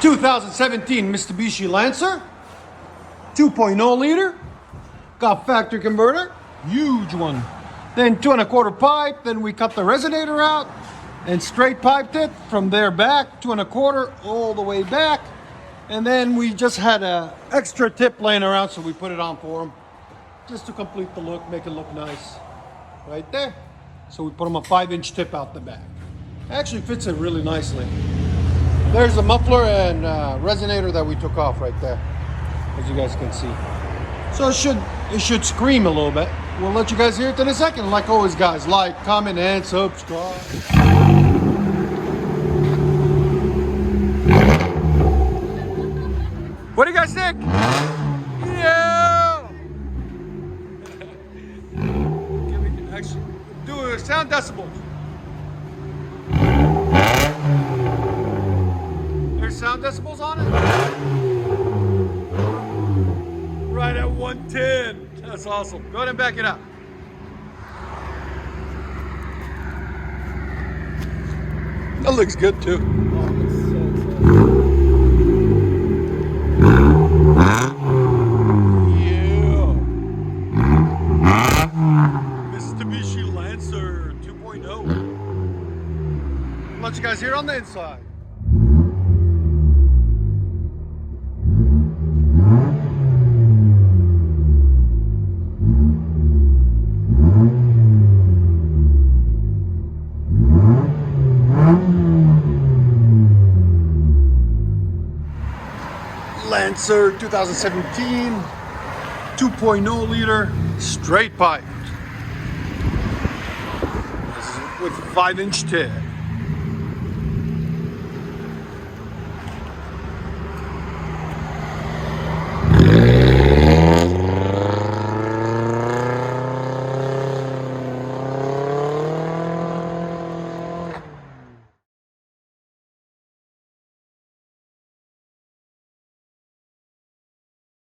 2017 Mitsubishi Lancer, 2.0 liter, got factory converter, huge one. Then 2¼ pipe, then we cut the resonator out and straight piped it from there back, 2¼ all the way back. And then we just had a extra tip laying around, so we put it on for him, just to complete the look, make it look nice, right there. So we put him a 5-inch tip out the back. Actually fits it really nicely. There's a muffler and resonator that we took off right there, as you guys can see. So it should scream a little bit. We'll let you guys hear it in a second. Like always, guys, like, comment, and subscribe. What do you guys think? Yeah! Actually, do sound decibels. There's sound decibels on it? Right at 110. That's awesome. Go ahead and back it up. That looks good too. Yeah. Mitsubishi Lancer 2.0. Let you guys hear on the inside. Lancer 2017 2.0 liter straight pipe. This is with 5-inch tip.